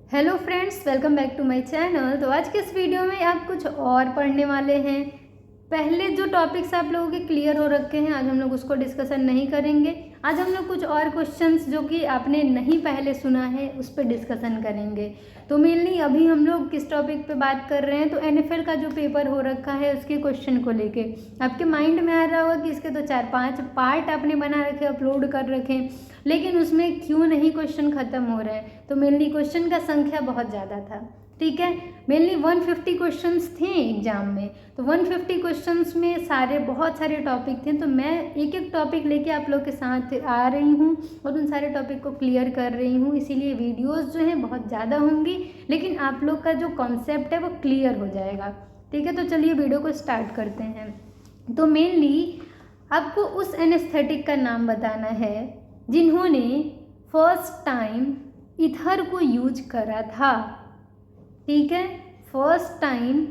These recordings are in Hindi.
Hello friends, welcome back to my channel. तो आज के इस वीडियो में आप कुछ और पढ़ने वाले हैं। पहले जो टॉपिक्स आप लोगों के क्लियर हो रखे हैं, आज हम लोग उसको डिस्कशन नहीं करेंगे। आज हम लोग कुछ और क्वेश्चंस जो कि आपने नहीं पहले सुना है उस पर डिस्कशन करेंगे। तो मेनली अभी हम लोग किस टॉपिक पे बात कर रहे हैं, तो एनएफएल का जो पेपर हो रखा है उसके क्वेश्चन को लेके आपके माइंड में आ रहा होगा कि इसके तो 4-5 पार्ट आपने बना रखे, अपलोड कर रखे, लेकिन उसमें क्यों नहीं क्वेश्चन ख़त्म हो रहे हैं। तो मेनली क्वेश्चन का संख्या बहुत ज़्यादा था, ठीक है। मेनली 150 क्वेश्चंस थे एग्जाम में, तो 150 क्वेश्चंस में बहुत सारे टॉपिक थे। तो मैं एक एक टॉपिक लेके आप लोग के साथ आ रही हूँ और उन सारे टॉपिक को क्लियर कर रही हूँ। इसीलिए वीडियोस जो हैं बहुत ज़्यादा होंगी, लेकिन आप लोग का जो कॉन्सेप्ट है वो क्लियर हो जाएगा, ठीक है। तो चलिए वीडियो को स्टार्ट करते हैं। तो मेनली आपको उस एनेस्थेटिक का नाम बताना है जिन्होंने फर्स्ट टाइम ईथर को यूज करा था, ठीक है। फर्स्ट टाइम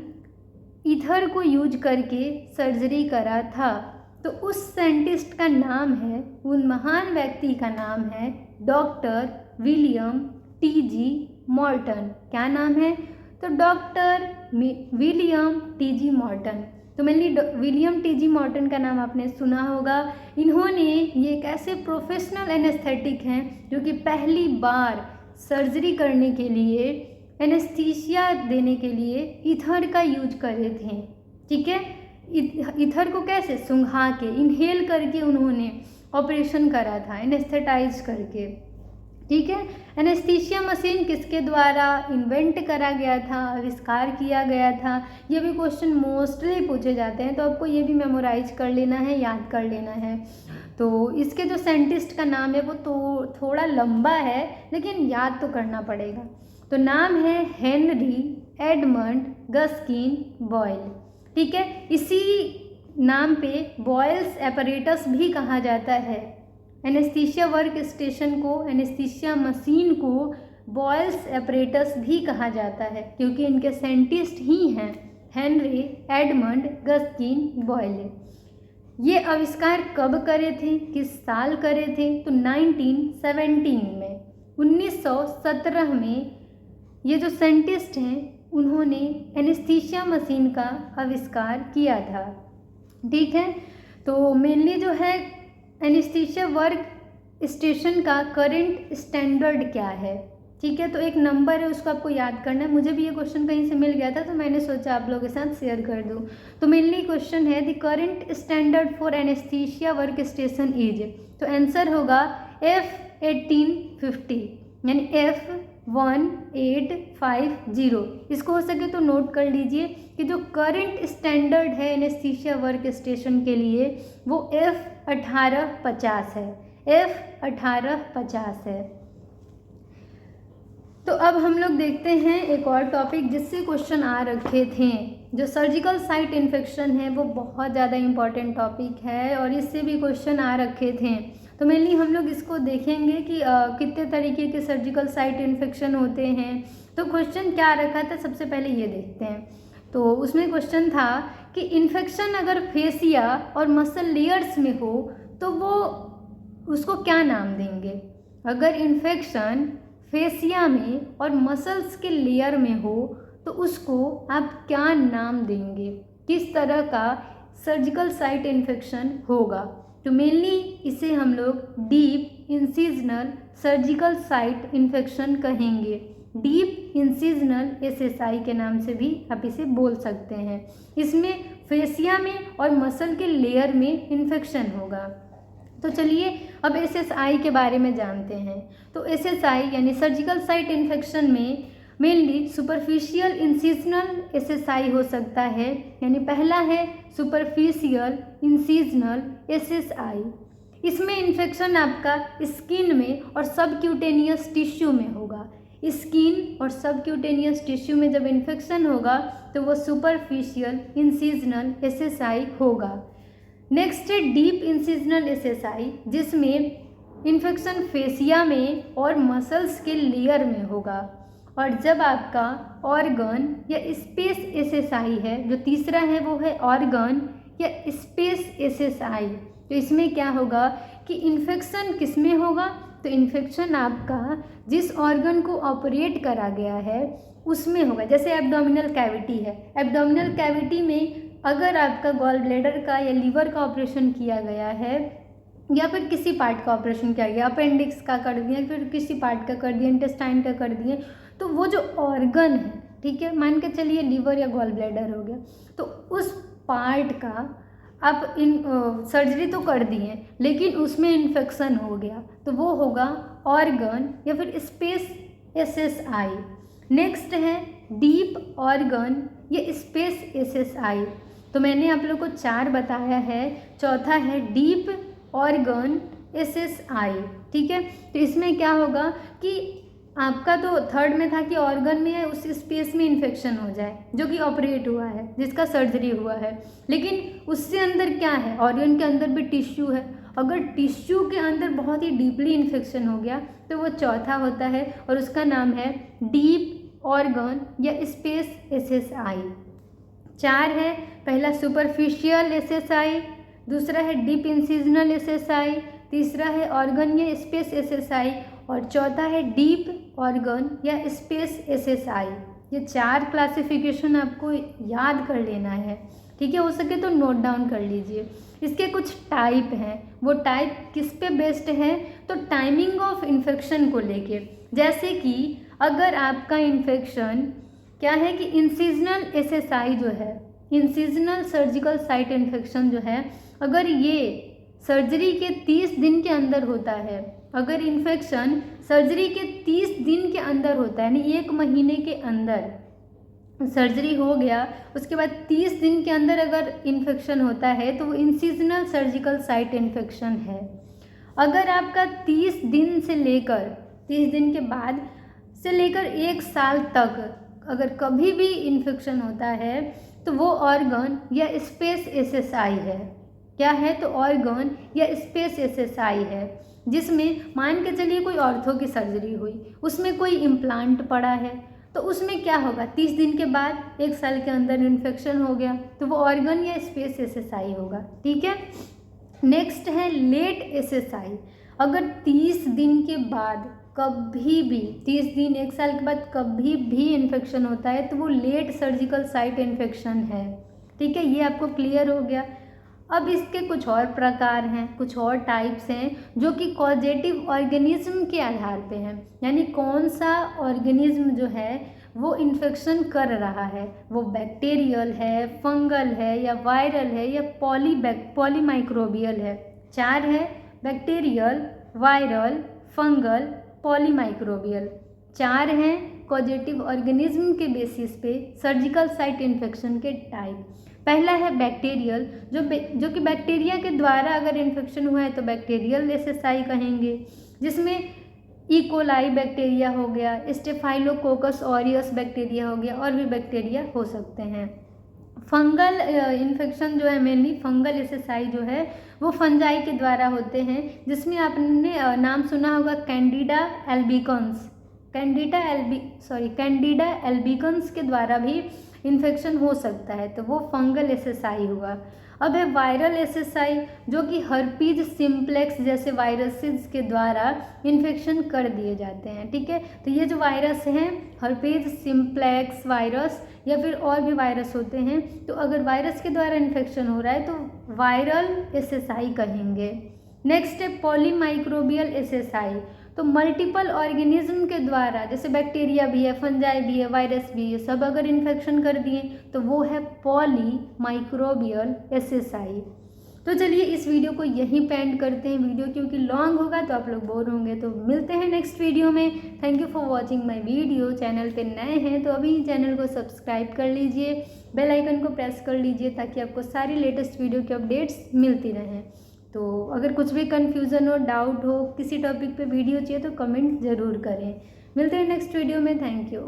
ईथर को यूज करके सर्जरी करा था। तो उस साइंटिस्ट का नाम है, उन महान व्यक्ति का नाम है डॉक्टर विलियम टी.जी. मॉर्टन। क्या नाम है? तो डॉक्टर विलियम टी.जी. मॉर्टन। तो मेनली विलियम टी.जी. मॉर्टन का नाम आपने सुना होगा। इन्होंने ये एक ऐसे प्रोफेशनल एनेस्थेटिक हैं जो कि पहली बार सर्जरी करने के लिए, एनेस्थीसिया देने के लिए ईथर का यूज करे थे, ठीक है। ईथर को कैसे सूंघा के, इनहेल करके उन्होंने ऑपरेशन करा था, एनेस्थेटाइज करके, ठीक है। एनेस्थीसिया मशीन किसके द्वारा इन्वेंट करा गया था, आविष्कार किया गया था? ये भी क्वेश्चन मोस्टली पूछे जाते हैं, तो आपको ये भी मेमोराइज कर लेना है, याद कर लेना है। तो इसके जो साइंटिस्ट का नाम है वो तो थोड़ा लंबा है, लेकिन याद तो करना पड़ेगा। तो नाम है हेनरी एडमंड गस्किन बॉयल, ठीक है। इसी नाम पे बॉयल्स एपरेटस भी कहा जाता है। एनेस्थीसिया वर्क स्टेशन को, एनेस्थीसिया मशीन को बॉयल्स एपरेटस भी कहा जाता है, क्योंकि इनके साइंटिस्ट ही हैं हेनरी एडमंड गस्किन बॉयल। ये आविष्कार कब करे थे, किस साल करे थे? तो 1917 में, 1917 में ये जो साइंटिस्ट हैं उन्होंने एनेस्थीसिया मशीन का आविष्कार किया था, ठीक है। तो मेनली जो है एनेस्थीसिया वर्क स्टेशन का करंट स्टैंडर्ड क्या है, ठीक है। तो एक नंबर है, उसको आपको याद करना है। मुझे भी ये क्वेश्चन कहीं से मिल गया था, तो मैंने सोचा आप लोगों के साथ शेयर कर दूं। तो मेनली क्वेश्चन है the current standard for anaesthesia work station is, तो आंसर होगा F1850, यानी F1850। इसको हो सके तो नोट कर लीजिए कि जो करंट स्टैंडर्ड है एनेस्थीसिया वर्क स्टेशन के लिए वो F1850 है, F1850 है। तो अब हम लोग देखते हैं एक और टॉपिक जिससे क्वेश्चन आ रखे थे। जो सर्जिकल साइट इन्फेक्शन है वो बहुत ज़्यादा इम्पॉर्टेंट टॉपिक है और इससे भी क्वेश्चन आ रखे थे। तो मेनली हम लोग इसको देखेंगे कि कितने तरीके के सर्जिकल साइट इन्फेक्शन होते हैं। तो क्वेश्चन क्या रखा था, सबसे पहले ये देखते हैं। तो उसमें क्वेश्चन था कि इन्फेक्शन अगर फेसिया और मसल लेयर्स में हो तो वो उसको क्या नाम देंगे? अगर इन्फेक्शन फेसिया में और मसल्स के लेयर में हो तो उसको आप क्या नाम देंगे? किस तरह का सर्जिकल साइट इन्फेक्शन होगा? तो मेनली इसे हम लोग deep incisional surgical site infection कहेंगे। डीप इंसिजनल SSI के नाम से भी आप इसे बोल सकते हैं। इसमें फेसिया में और मसल के लेयर में इन्फेक्शन होगा। तो चलिए अब SSI के बारे में जानते हैं। तो SSI यानी सर्जिकल साइट इन्फेक्शन में मेनली सुपरफिशियल इंसिजनल SSI हो सकता है, यानी पहला है सुपरफिशियल इंसिजनल SSI। इसमें इन्फेक्शन आपका स्किन में और सबक्यूटेनियस टिश्यू में होगा। स्किन और सबक्यूटेनियस टिश्यू में जब इन्फेक्शन होगा तो वो सुपरफिशियल इंसिजनल SSI होगा। नेक्स्ट है डीप इंसिजनल SSI, जिसमें इन्फेक्शन फेसिया में और मसल्स के लेयर में होगा। और जब आपका ऑर्गन या स्पेस SSI है, जो तीसरा है वो है ऑर्गन या स्पेस SSI। तो इसमें क्या होगा कि इन्फेक्शन किस में होगा? तो इन्फेक्शन आपका जिस ऑर्गन को ऑपरेट करा गया है उसमें होगा। जैसे एब्डोमिनल कैविटी है, एब्डोमिनल कैविटी में अगर आपका गॉल ब्लैडर का या लीवर का ऑपरेशन किया गया है या फिर किसी पार्ट का ऑपरेशन किया गया, अपेंडिक्स का कर दिया, फिर किसी पार्ट का कर दिया, इंटेस्टाइन का कर दिए, तो वो जो ऑर्गन है, ठीक है, मान के चलिए लीवर या गॉल ब्लैडर हो गया, तो उस पार्ट का आप सर्जरी तो कर दिए लेकिन उसमें इन्फेक्शन हो गया तो वो होगा ऑर्गन या फिर स्पेस SSI। नेक्स्ट है डीप ऑर्गन या स्पेस SSI। तो मैंने आप लोग को 4 बताया है, चौथा है डीप ऑर्गन SSI, ठीक है। तो इसमें क्या होगा कि आपका तो थर्ड में था कि ऑर्गन में उस स्पेस में इन्फेक्शन हो जाए जो कि ऑपरेट हुआ है, जिसका सर्जरी हुआ है, लेकिन उससे अंदर क्या है, ऑर्गन के अंदर भी टिश्यू है। अगर टिश्यू के अंदर बहुत ही डीपली इन्फेक्शन हो गया तो वो चौथा होता है और उसका नाम है डीप ऑर्गन या स्पेस SSI। 4 है, पहला सुपरफिशियल SSI, दूसरा है डीप इंसिजनल SSI, तीसरा है ऑर्गन या स्पेस SSI और चौथा है डीप ऑर्गन या स्पेस SSI। ये 4 क्लासिफिकेशन आपको याद कर लेना है, ठीक है। हो सके तो नोट डाउन कर लीजिए। इसके कुछ टाइप हैं, वो टाइप किस पे बेस्ड है, तो टाइमिंग ऑफ इन्फेक्शन को लेके। जैसे कि अगर आपका इन्फेक्शन क्या है कि इंसिजनल SSI जो है, इंसिजनल सर्जिकल साइट इन्फेक्शन जो है, अगर ये सर्जरी के 30 दिन के अंदर होता है, अगर इन्फेक्शन सर्जरी के 30 दिन के अंदर होता है, यानी 1 महीने के अंदर सर्जरी हो गया, उसके बाद 30 दिन के अंदर अगर इन्फेक्शन होता है तो वो इंसिजनल सर्जिकल साइट इन्फेक्शन है। अगर आपका 30 दिन से लेकर 30 दिन के बाद से लेकर 1 साल तक अगर कभी भी इन्फेक्शन होता है तो वो ऑर्गन या स्पेस SSI है। क्या है, तो ऑर्गन या स्पेस SSI है, जिसमें मान के चलिए कोई ऑर्थो की सर्जरी हुई, उसमें कोई इम्प्लांट पड़ा है, तो उसमें क्या होगा, 30 दिन के बाद 1 साल के अंदर इन्फेक्शन हो गया तो वो ऑर्गन या स्पेस SSI होगा, ठीक है। नेक्स्ट है लेट SSI। अगर 30 दिन के बाद कभी भी 30 दिन 1 साल के बाद कभी भी इन्फेक्शन होता है तो वो लेट सर्जिकल साइट इन्फेक्शन है, ठीक है। ये आपको क्लियर हो गया। अब इसके कुछ और प्रकार हैं, कुछ और टाइप्स हैं जो कि कॉजेटिव ऑर्गेनिज्म के आधार पे हैं, यानी कौन सा ऑर्गेनिज्म जो है वो इन्फेक्शन कर रहा है, वो बैक्टीरियल है, फंगल है या वायरल है या पॉलीमाइक्रोबियल है। 4 है, बैक्टीरियल, वायरल, फंगल, पॉलीमाइक्रोबियल। 4 हैं कॉजेटिव ऑर्गेनिज्म के बेसिस पे सर्जिकल साइट इन्फेक्शन के टाइप। पहला है बैक्टीरियल, जो कि बैक्टीरिया के द्वारा अगर इन्फेक्शन हुआ है तो बैक्टीरियल SSI कहेंगे, जिसमें E. coli बैक्टीरिया हो गया, स्टेफाइलोकोकस ऑरियस बैक्टीरिया हो गया और भी बैक्टीरिया हो सकते हैं। फंगल इन्फेक्शन जो है, मेनली फंगल SSI जो है वो फंजाई के द्वारा होते हैं, जिसमें आपने नाम सुना होगा कैंडिडा एल्बिकन्स, कैंडिडा एल्बिकन्स के द्वारा भी इन्फेक्शन हो सकता है, तो वो फंगल SSI हुआ। अब है वायरल SSI, जो कि हर्पीज सिम्प्लेक्स जैसे वायरसेस के द्वारा इन्फेक्शन कर दिए जाते हैं, ठीक है। तो ये जो वायरस हैं, हर्पीज सिम्प्लेक्स वायरस या फिर और भी वायरस होते हैं, तो अगर वायरस के द्वारा इन्फेक्शन हो रहा है तो वायरल SSI कहेंगे। नेक्स्ट है पॉलीमाइक्रोबियल SSI, तो मल्टीपल ऑर्गेनिज्म के द्वारा, जैसे बैक्टीरिया भी है, फंजाई भी है, वायरस भी है, सब अगर इन्फेक्शन कर दिए तो वो है पॉलीमाइक्रोबियल SSI। तो चलिए इस वीडियो को यहीं पे एंड करते हैं। वीडियो क्योंकि लॉन्ग होगा तो आप लोग बोर होंगे, तो मिलते हैं नेक्स्ट वीडियो में। Thank you for watching my video. Channel पे नए हैं तो अभी चैनल को सब्सक्राइब कर लीजिए, बेल आइकन को प्रेस कर लीजिए ताकि आपको सारी लेटेस्ट वीडियो की अपडेट्स मिलती रहें। तो अगर कुछ भी कन्फ्यूज़न हो, डाउट हो, किसी टॉपिक पे वीडियो चाहिए तो कमेंट ज़रूर करें। मिलते हैं नेक्स्ट वीडियो में। Thank you.